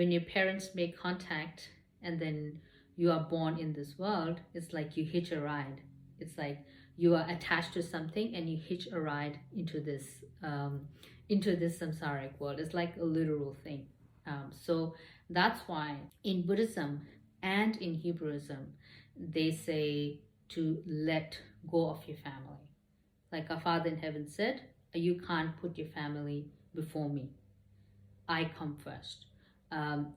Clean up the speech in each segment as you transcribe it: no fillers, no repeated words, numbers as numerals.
when your parents make contact and then you are born in this world, it's like you hitch a ride. It's like you are attached to something and you hitch a ride into this samsaric world. It's like a literal thing. So that's why in Buddhism and in Hebrewism, they say to let go of your family. Like our Father in heaven said, you can't put your family before me. I come first.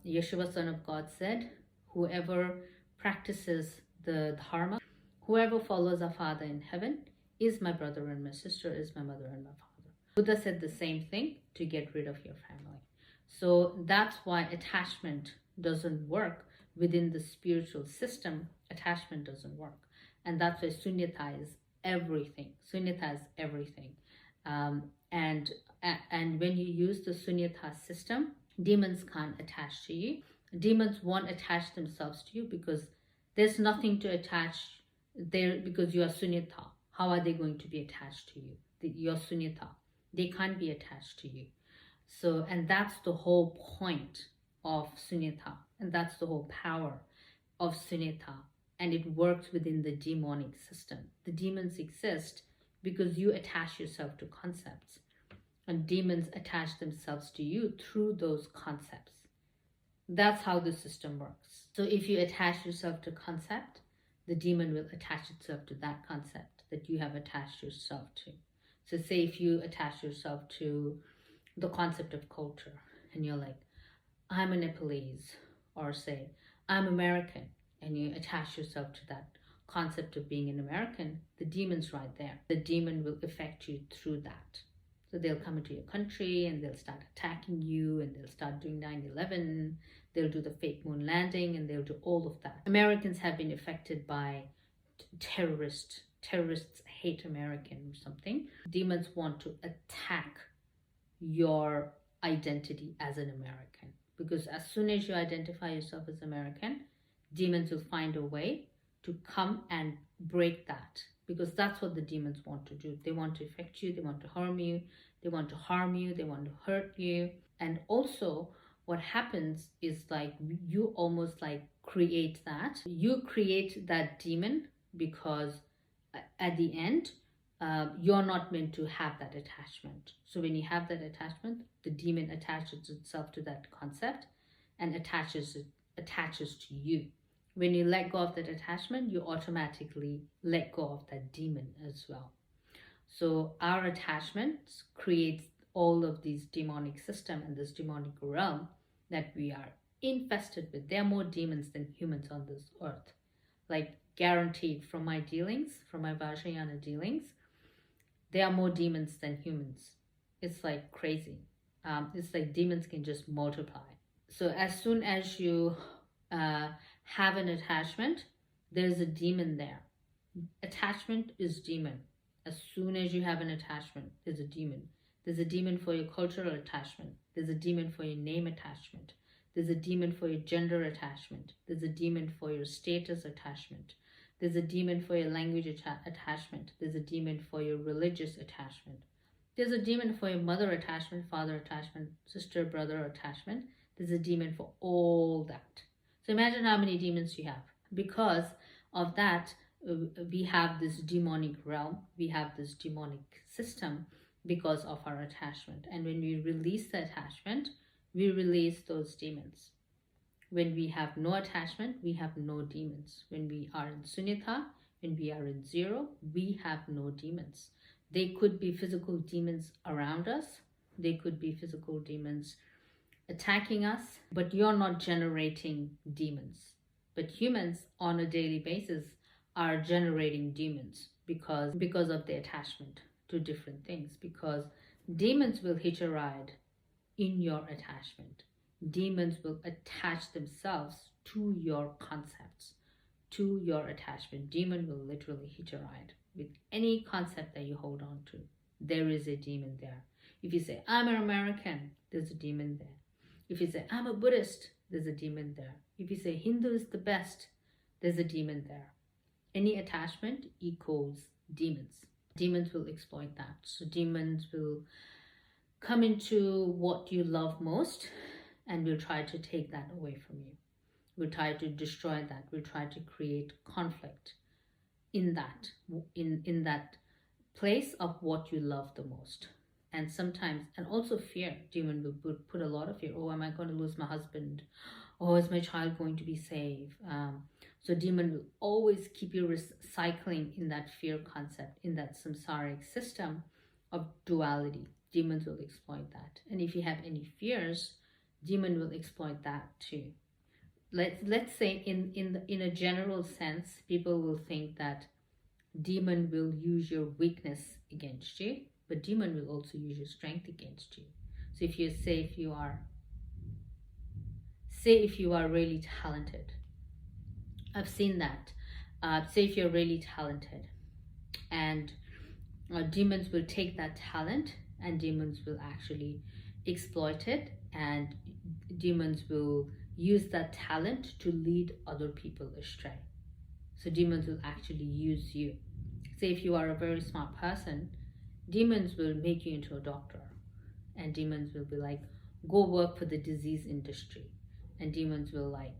Yeshua, Son of God, said, whoever practices the dharma, whoever follows our Father in heaven is my brother and my sister, is my mother and my father. Buddha said the same thing, to get rid of your family. So that's why attachment doesn't work within the spiritual system. Attachment doesn't work. And that's why Sunyata is everything. Sunyata is everything. And when you use the Sunyata system, demons can't attach to you. Demons won't attach themselves to you because there's nothing to attach there, because you are Sunyata. How are they going to be attached to you? You're Sunyata. They can't be attached to you. So, and that's the whole point of Sunyata, and that's the whole power of Sunyata, and it works within the demonic system. The demons exist because you attach yourself to concepts, and demons attach themselves to you through those concepts. That's how the system works. So if you attach yourself to concept, the demon will attach itself to that concept that you have attached yourself to. So say if you attach yourself to the concept of culture and you're like, I'm a Nepalese, or say, I'm American, and you attach yourself to that concept of being an American, the demon's right there. The demon will affect you through that. So they'll come into your country and they'll start attacking you, and they'll start doing 9/11, they'll do the fake moon landing, and they'll do all of that. Americans have been affected by terrorists hate American or something. Demons want to attack your identity as an American, because as soon as you identify yourself as American, demons will find a way to come and break that, because that's what the demons want to do. They want to affect you, they want to harm you, they want to harm you, they want to hurt you. And also what happens is like you almost like create that demon, because at the end you're not meant to have that attachment. So when you have that attachment, the demon attaches itself to that concept and attaches to you. When you let go of that attachment, you automatically let go of that demon as well. So our attachments creates all of these demonic system and this demonic realm that we are infested with. There are more demons than humans on this earth. Like guaranteed, from my dealings, from my Vajrayana dealings, there are more demons than humans. It's like crazy. It's like demons can just multiply. So as soon as you have an attachment, there's a demon there. Attachment is demon. As soon as you have an attachment, there's a demon. There's a demon for your cultural attachment. There's a demon for your name attachment. There's a demon for your gender attachment. There's a demon for your status attachment. There's a demon for your language attachment. There's a demon for your religious attachment. There's a demon for your mother attachment, father attachment, sister, brother attachment. There's a demon for all that. So imagine how many demons you have. Because of that, we have this demonic realm. We have this demonic system because of our attachment. And when we release the attachment, we release those demons. When we have no attachment, we have no demons. When we are in Sunyata, when we are in zero, we have no demons. They could be physical demons around us. They could be physical demons attacking us, but you're not generating demons. But humans on a daily basis are generating demons because of the attachment to different things. Because demons will hitch a ride in your attachment. Demons will attach themselves to your concepts, to your attachment. Demon will literally hitch a ride with any concept that you hold on to. There is a demon there. If you say, I'm an American, there's a demon there. If you say, I'm a Buddhist, there's a demon there. If you say, Hindu is the best, there's a demon there. Any attachment equals demons. Demons will exploit that. So demons will come into what you love most, and will try to take that away from you. Will try to destroy that. Will try to create conflict in that in that place of what you love the most. And sometimes, and also fear. Demon will put a lot of fear. Oh, am I going to lose my husband? Oh, is my child going to be safe? So demon will always keep you recycling in that fear concept, in that samsaric system of duality. Demons will exploit that. And if you have any fears, demon will exploit that too. Let's say in a general sense, people will think that demon will use your weakness against you, but demon will also use your strength against you. So if you say if you are really talented, I've seen that. Say if you're really talented, and demons will take that talent, and demons will actually exploit it, and demons will use that talent to lead other people astray. So demons will actually use you. Say if you are a very smart person, demons will make you into a doctor, and demons will be like, go work for the disease industry, and demons will like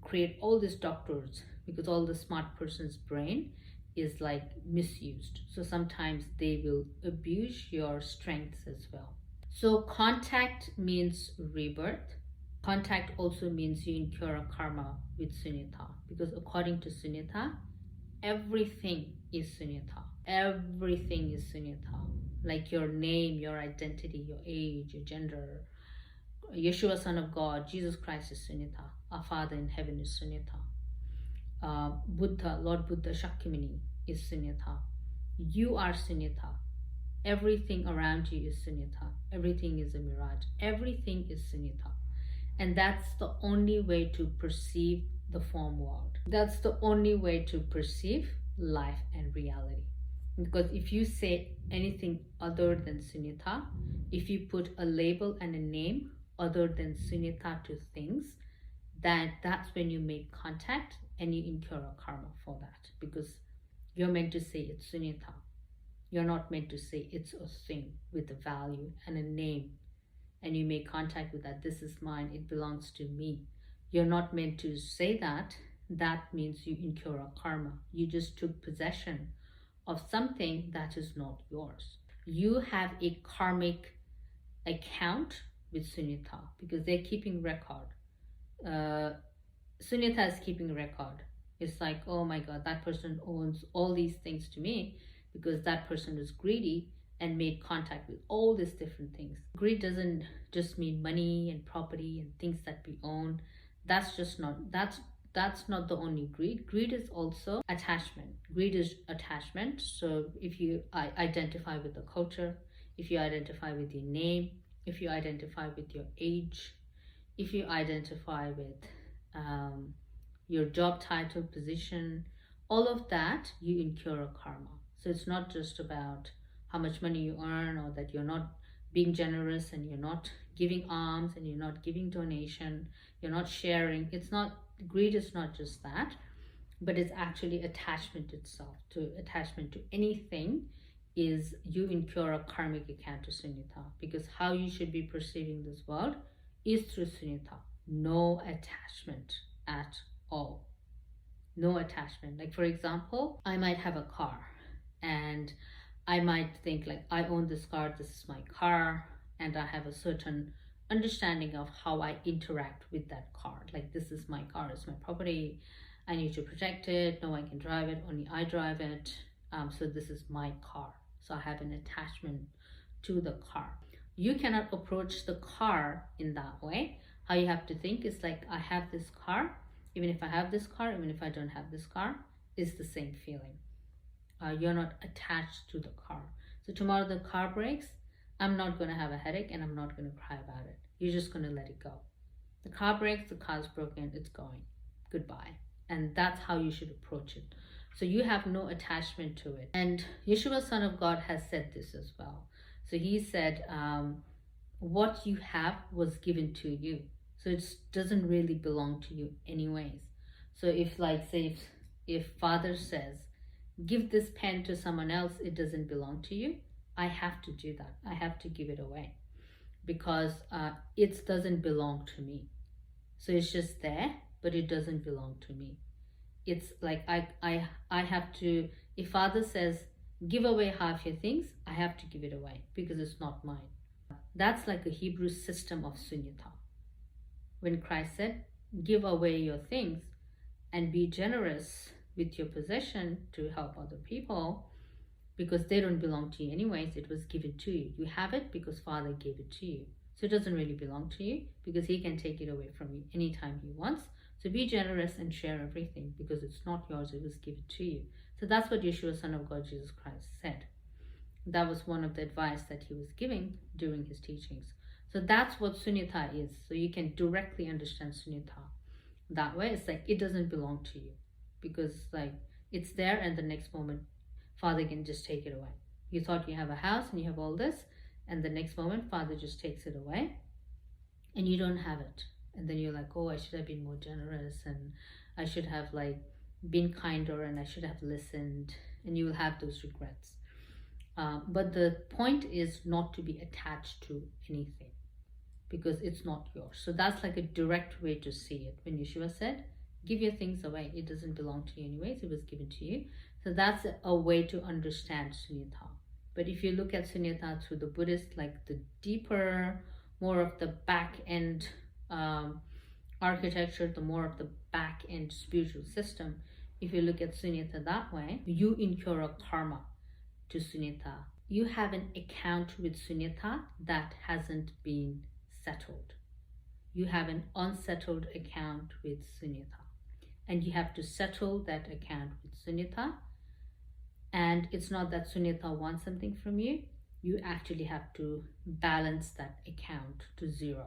create all these doctors, because all the smart person's brain is like misused. So sometimes they will abuse your strengths as well. So contact means rebirth. Contact also means you incur a karma with Sunyata, because according to Sunyata, everything is Sunyata. Everything is Sunyata. Like your name, your identity, your age, your gender. Yeshua, Son of God, Jesus Christ is Sunyata. Our Father in heaven is Sunyata. Buddha, Lord Buddha Shakyamuni is Sunyata. You are Sunyata. Everything around you is Sunyata. Everything is a mirage. Everything is Sunyata. And that's the only way to perceive the form world. That's the only way to perceive life and reality. Because if you say anything other than Sunyata, if you put a label and a name other than Sunyata to things, that's when you make contact and you incur a karma for that. Because you're meant to say it's Sunyata. You're not meant to say it's a thing with a value and a name, and you make contact with that. This is mine, it belongs to me. You're not meant to say that. That means you incur a karma. You just took possession of something that is not yours. You have a karmic account with Sunyata, because they're keeping record. Sunyata is keeping record. It's like, oh my God, that person owns all these things to me, because that person was greedy and made contact with all these different things. Greed doesn't just mean money and property and things that we own. That's not the only greed. Greed is also attachment. Greed is attachment. So if you identify with the culture, if you identify with your name, if you identify with your age, if you identify with your job title, position, all of that, you incur a karma. So it's not just about how much money you earn, or that you're not being generous and you're not giving alms and you're not giving donation, you're not sharing. It's not, greed is not just that, but it's actually attachment itself. To attachment to anything is you incur a karmic account to Sunyata, because how you should be perceiving this world is through Sunyata. No attachment at all. No attachment. Like for example, I might have a car, and I might think like, I own this car, this is my car, and I have a certain understanding of how I interact with that car. Like, this is my car, it's my property, I need to protect it, no one can drive it, only I drive it. So this is my car. So I have an attachment to the car. You cannot approach the car in that way. How you have to think is like, I have this car, even if I have this car, even if I don't have this car, it's the same feeling. You're not attached to the car. So tomorrow the car breaks, I'm not going to have a headache and I'm not going to cry about it. You're just going to let it go. The car breaks, the car's broken, it's going. Goodbye. And that's how you should approach it. So you have no attachment to it. And Yeshua, Son of God, has said this as well. So he said, what you have was given to you. So it doesn't really belong to you anyways. So if like, say, if Father says, give this pen to someone else, it doesn't belong to you, I have to do that. I have to give it away. because it doesn't belong to me. So it's just there, but it doesn't belong to me. It's like I have to, if Father says, give away half your things, I have to give it away because it's not mine. That's like a Hebrew system of sunyata. When Christ said, give away your things and be generous with your possession to help other people, because they don't belong to you anyways, it was given to you. You have it because Father gave it to you. So it doesn't really belong to you because He can take it away from you anytime He wants. So be generous and share everything because it's not yours, it was given to you. So that's what Yeshua, Son of God, Jesus Christ said. That was one of the advice that He was giving during His teachings. So that's what sunyata is. So you can directly understand sunyata that way. It's like it doesn't belong to you because like it's there and the next moment Father can just take it away. You thought you have a house and you have all this, and the next moment Father just takes it away and you don't have it. And then you're like, oh, I should have been more generous and I should have like been kinder and I should have listened, and you will have those regrets. But the point is not to be attached to anything because it's not yours. So that's like a direct way to see it. When Yeshua said, give your things away, it doesn't belong to you anyways, it was given to you. So that's a way to understand sunyata. But if you look at sunyata through the Buddhist, like the deeper, more of the back end architecture, the more of the back end spiritual system, if you look at sunyata that way, you incur a karma to sunyata. You have an account with sunyata that hasn't been settled. You have an unsettled account with sunyata, and you have to settle that account with sunyata. And it's not that sunyata wants something from you, you actually have to balance that account to zero.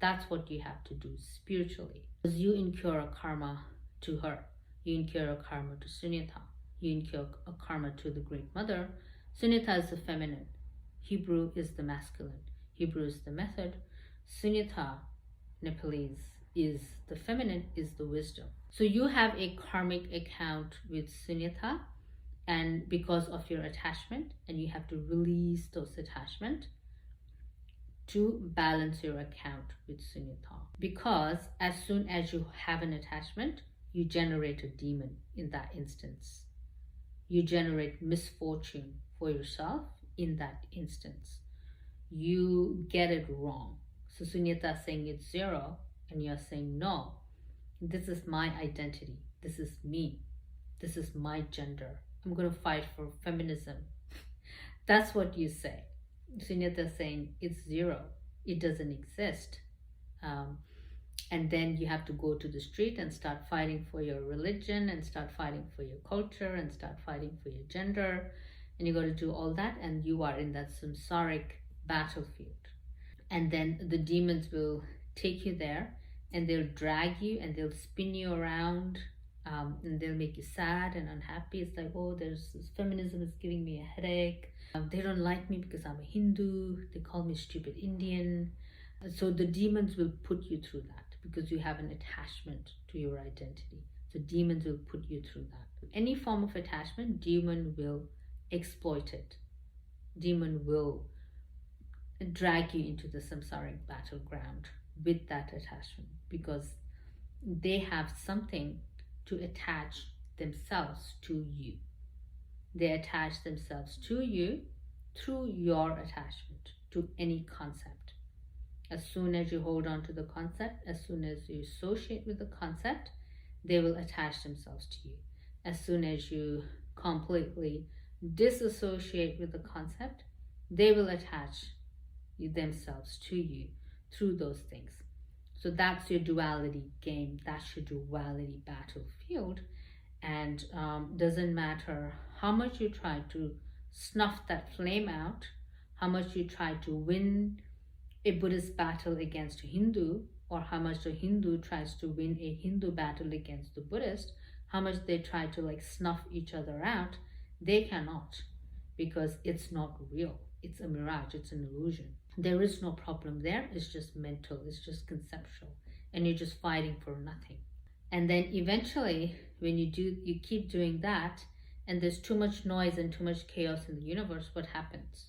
That's what you have to do spiritually, because you incur a karma to her, you incur a karma to sunyata, you incur a karma to the Great Mother. Sunyata is the feminine, Hebrew is the masculine, Hebrew is the method, sunyata, Nepalese, is the feminine, is the wisdom. So you have a karmic account with sunyata, and because of your attachment, and you have to release those attachment to balance your account with sunyata. Because as soon as you have an attachment, you generate a demon in that instance. You generate misfortune for yourself in that instance. You get it wrong. So sunyata is saying it's zero, and you're saying no, this is my identity, this is me, this is my gender, I'm going to fight for feminism. That's what you say. Sunyata is saying it's zero, it doesn't exist. And then you have to go to the street and start fighting for your religion and start fighting for your culture and start fighting for your gender, and you got to do all that, and you are in that samsaric battlefield. And then the demons will take you there and they'll drag you and they'll spin you around, and they'll make you sad and unhappy. It's like, oh, there's this feminism is giving me a headache. They don't like me because I'm a Hindu. They call me stupid Indian. So the demons will put you through that because you have an attachment to your identity. So demons will put you through that. Any form of attachment, demon will exploit it. Demon will drag you into the samsaric battleground with that attachment because they have something to attach themselves to you. They attach themselves to you through your attachment to any concept. As soon as you hold on to the concept, as soon as you associate with the concept, they will attach themselves to you. As soon as you completely disassociate with the concept, they will attach themselves to you through those things. So that's your duality game, that's your duality battlefield. And doesn't matter how much you try to snuff that flame out, how much you try to win a Buddhist battle against a Hindu, or how much a Hindu tries to win a Hindu battle against the Buddhist, how much they try to like snuff each other out, they cannot, because it's not real. It's a mirage, it's an illusion. There is no problem there, it's just mental, it's just conceptual, and you're just fighting for nothing. And then eventually, when you keep doing that, and there's too much noise and too much chaos in the universe, what happens?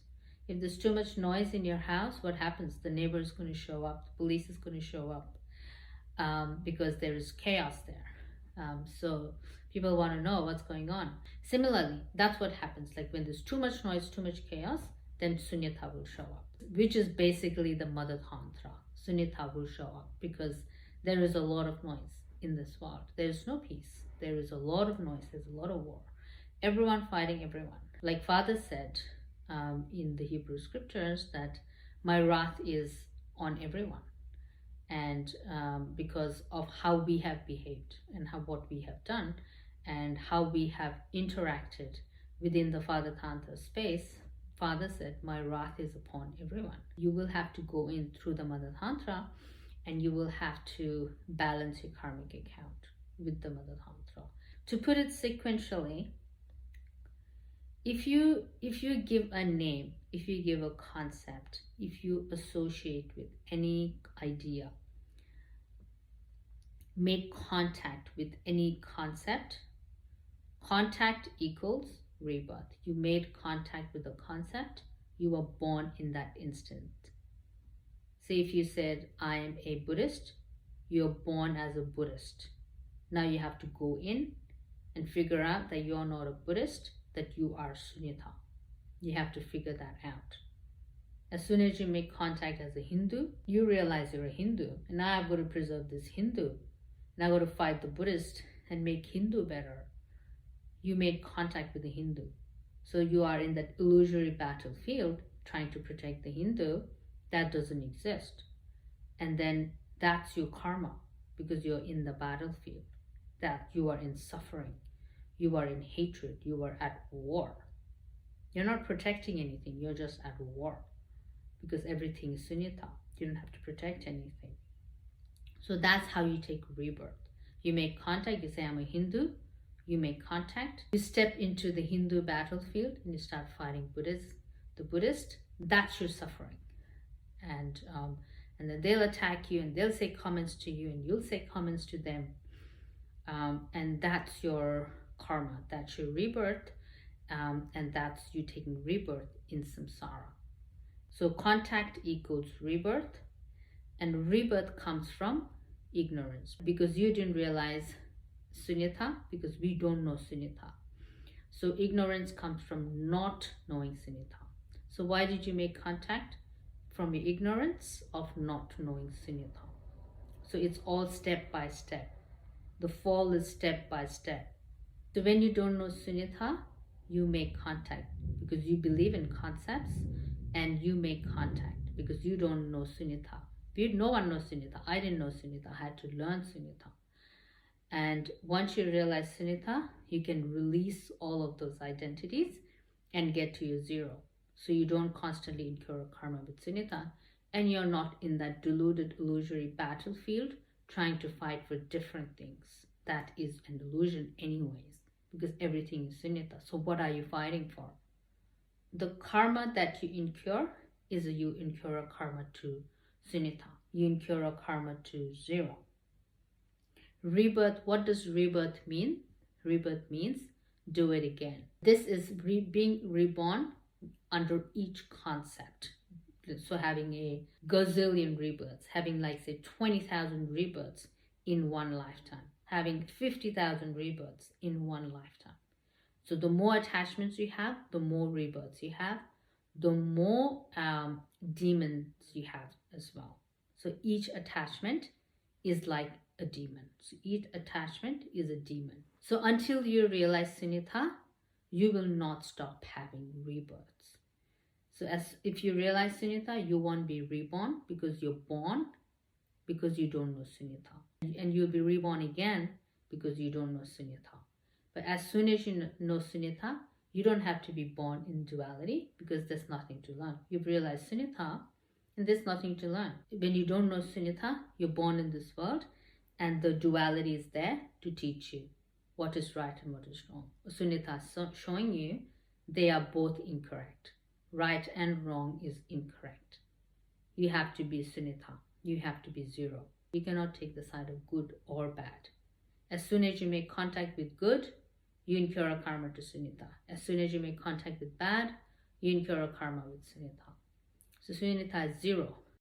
If there's too much noise in your house, what happens? The neighbor is going to show up, the police is going to show up, because there is chaos there. So people want to know what's going on. Similarly, that's what happens. Like when there's too much noise, too much chaos, then Sunyata will show up, which is basically the mother tantra. Sunyata will show up because there is a lot of noise in this world. There is no peace. There is a lot of noise. There's a lot of war. Everyone fighting everyone. Like Father said in the Hebrew scriptures that my wrath is on everyone. And because of how we have behaved and what we have done and how we have interacted within the Father Tantra space, Father said, my wrath is upon everyone. You will have to go in through the Mother Tantra and you will have to balance your karmic account with the Mother Tantra. To put it sequentially, if you give a name, if you give a concept, if you associate with any idea, make contact with any concept, contact equals rebirth. You made contact with a concept, you were born in that instant. Say if you said, I am a Buddhist, you're born as a Buddhist. Now you have to go in and figure out that you're not a Buddhist, that you are Sunyata. You have to figure that out. As soon as you make contact as a Hindu, you realize you're a Hindu. And now I've got to preserve this Hindu. And I've got to fight the Buddhist and make Hindu better. You made contact with the Hindu. So you are in that illusory battlefield trying to protect the Hindu. That doesn't exist. And then that's your karma because you're in the battlefield. That you are in suffering. You are in hatred. You are at war. You're not protecting anything. You're just at war. Because everything is Sunyata. You don't have to protect anything. So that's how you take rebirth. You make contact. You say, I'm a Hindu. You make contact. You step into the Hindu battlefield and you start fighting the Buddhist. That's your suffering. And then they'll attack you and they'll say comments to you and you'll say comments to them. And that's your karma. That's your rebirth. And that's you taking rebirth in samsara. So contact equals rebirth. And rebirth comes from ignorance. Because you didn't realize Sunyata, because we don't know Sunyata. So ignorance comes from not knowing Sunyata. So why did you make contact? From your ignorance of not knowing Sunyata. So it's all step by step. The fall is step by step. So when you don't know Sunyata, you make contact because you believe in concepts and you make contact because you don't know Sunyata. No one knows Sunyata. I didn't know Sunyata. I had to learn Sunyata. And once you realize Sunyata, you can release all of those identities and get to your zero. So you don't constantly incur karma with Sunyata and you're not in that deluded illusory battlefield trying to fight for different things. That is an illusion anyways because everything is Sunyata. So what are you fighting for? The karma that you incur is you incur a karma to Sunyata. You incur a karma to zero. Rebirth, what does rebirth mean? Rebirth means do it again. This is being reborn under each concept. So having a gazillion rebirths, having like say 20,000 rebirths in one lifetime, having 50,000 rebirths in one lifetime. So the more attachments you have, the more rebirths you have, the more demons you have as well. So each attachment is like a demon. So each attachment is a demon. So until you realize Sunyata, you will not stop having rebirths. So if you realize Sunyata, you won't be reborn because you're born because you don't know Sunyata. And you'll be reborn again because you don't know Sunyata. But as soon as you know Sunyata, you don't have to be born in duality because there's nothing to learn. You've realized Sunyata and there's nothing to learn. When you don't know Sunyata, you're born in this world and the duality is there to teach you what is right and what is wrong. Sunyata is showing you they are both incorrect. Right and wrong is incorrect. You have to be Sunyata. You have to be zero. You cannot take the side of good or bad. As soon as you make contact with good, you incur a karma to Sunyata. As soon as you make contact with bad, you incur a karma with Sunyata. So Sunyata is 0.